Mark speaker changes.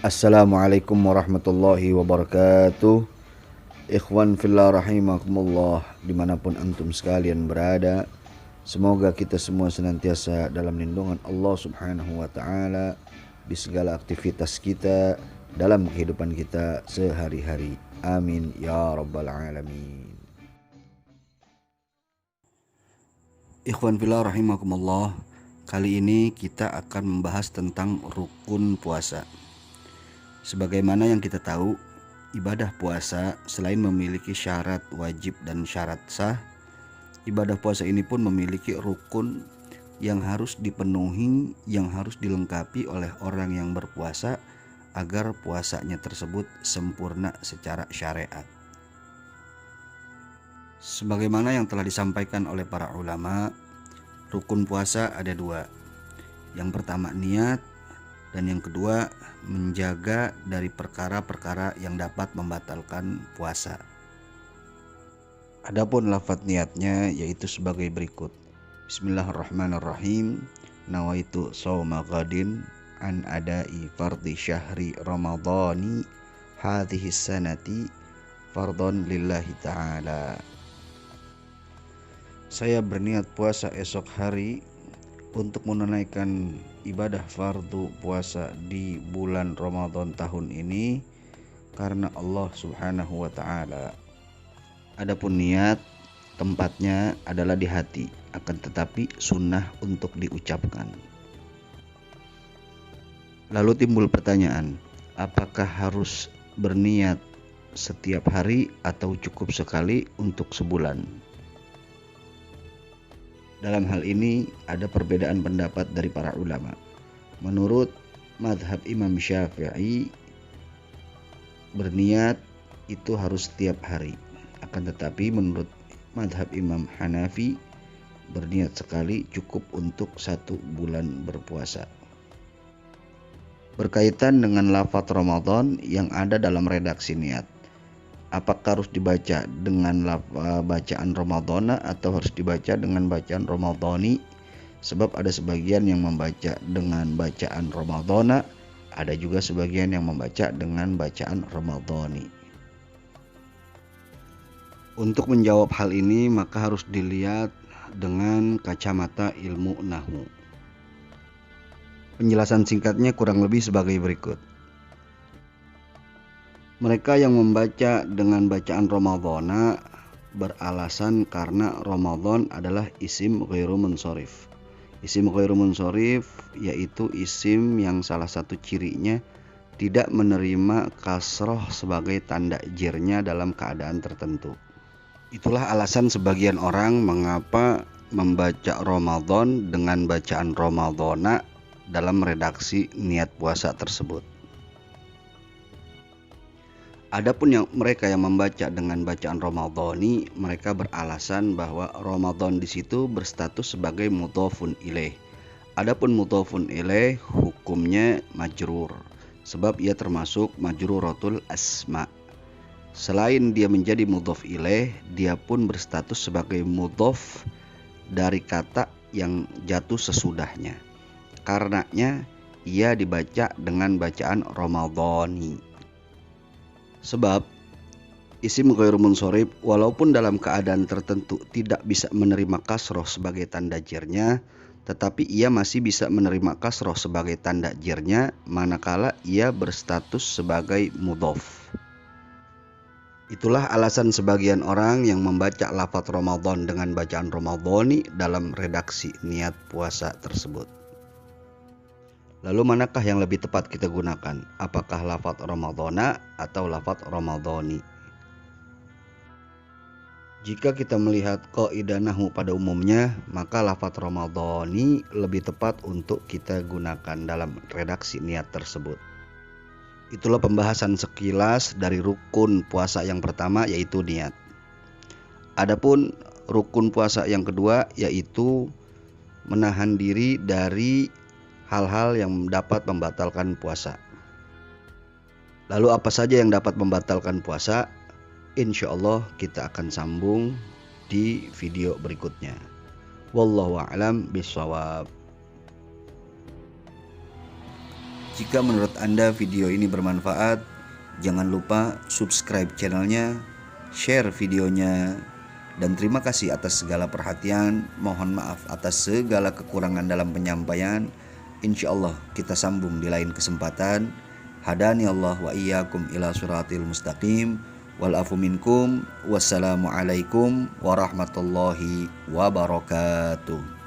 Speaker 1: Assalamualaikum warahmatullahi wabarakatuh. Ikhwan fillah rahimakumullah, dimanapun antum sekalian berada, semoga kita semua senantiasa dalam lindungan Allah subhanahu wa ta'ala di segala aktivitas kita, dalam kehidupan kita sehari-hari. Amin ya rabbal alamin. Ikhwan fillah rahimakumullah, kali ini kita akan membahas tentang rukun puasa. Sebagaimana yang kita tahu, ibadah puasa selain memiliki syarat wajib dan syarat sah, ibadah puasa ini pun memiliki rukun yang harus dipenuhi, yang harus dilengkapi oleh orang yang berpuasa agar puasanya tersebut sempurna secara syariat. Sebagaimana yang telah disampaikan oleh para ulama, rukun puasa ada dua. Yang pertama niat, dan yang kedua menjaga dari perkara-perkara yang dapat membatalkan puasa. Adapun lafadz niatnya yaitu sebagai berikut. Bismillahirrahmanirrahim. Nawaitu shauma ghadin an adai fardhi syahri ramadhani hadhihi sanati fardhon lillahi ta'ala. Saya berniat puasa esok hari untuk menunaikan ibadah fardu puasa di bulan Ramadan tahun ini karena Allah Subhanahu wa taala. Adapun niat, tempatnya adalah di hati, akan tetapi sunnah untuk diucapkan. Lalu timbul pertanyaan, apakah harus berniat setiap hari atau cukup sekali untuk sebulan? Dalam hal ini ada perbedaan pendapat dari para ulama. Menurut mazhab Imam Syafi'i, berniat itu harus setiap hari. Akan tetapi menurut mazhab Imam Hanafi, berniat sekali cukup untuk 1 bulan berpuasa. Berkaitan dengan lafadz Ramadan yang ada dalam redaksi niat, apakah harus dibaca dengan bacaan Ramadhana atau harus dibaca dengan bacaan Ramadhani? Sebab ada sebagian yang membaca dengan bacaan Ramadhana, ada juga sebagian yang membaca dengan bacaan Ramadhani. Untuk menjawab hal ini maka harus dilihat dengan kacamata ilmu nahwu. Penjelasan singkatnya kurang lebih sebagai berikut. Mereka yang membaca dengan bacaan Ramadhana beralasan karena Ramadan adalah isim ghairu munsharif. Isim ghairu munsharif yaitu isim yang salah satu cirinya tidak menerima kasroh sebagai tanda jirnya dalam keadaan tertentu. Itulah alasan sebagian orang mengapa membaca Ramadan dengan bacaan Ramadhana dalam redaksi niat puasa tersebut. Adapun mereka yang membaca dengan bacaan Ramadhani, mereka beralasan bahwa Ramadan di situ berstatus sebagai mudhofun ilaih. Adapun mudhofun ilaih hukumnya majrur, sebab ia termasuk majruratul asma. Selain dia menjadi mudhof ilaih, dia pun berstatus sebagai mudhof dari kata yang jatuh sesudahnya. Karenanya ia dibaca dengan bacaan Ramadhani. Sebab isim ghairu munsharif walaupun dalam keadaan tertentu tidak bisa menerima kasroh sebagai tanda jirnya, tetapi ia masih bisa menerima kasroh sebagai tanda jirnya manakala ia berstatus sebagai mudhof. Itulah alasan sebagian orang yang membaca lafadz Ramadan dengan bacaan Ramadhani dalam redaksi niat puasa tersebut. Lalu manakah yang lebih tepat kita gunakan? Apakah lafadz Ramadhana atau lafadz Ramadhani? Jika kita melihat kaidah nahwu pada umumnya, maka lafadz Ramadhani lebih tepat untuk kita gunakan dalam redaksi niat tersebut. Itulah pembahasan sekilas dari rukun puasa yang pertama, yaitu niat. Adapun rukun puasa yang kedua yaitu menahan diri dari hal-hal yang dapat membatalkan puasa. Lalu apa saja yang dapat membatalkan puasa? Insya Allah kita akan sambung di video berikutnya. Wallahu a'lam bishawab. Jika menurut Anda video ini bermanfaat, jangan lupa subscribe channelnya, share videonya, dan terima kasih atas segala perhatian. Mohon maaf atas segala kekurangan dalam penyampaian. Insya Allah kita sambung di lain kesempatan. Hadani Allah wa iyyakum ila suratil mustaqim. Wal afu minkum. Wassalamualaikum warahmatullahi wabarakatuh.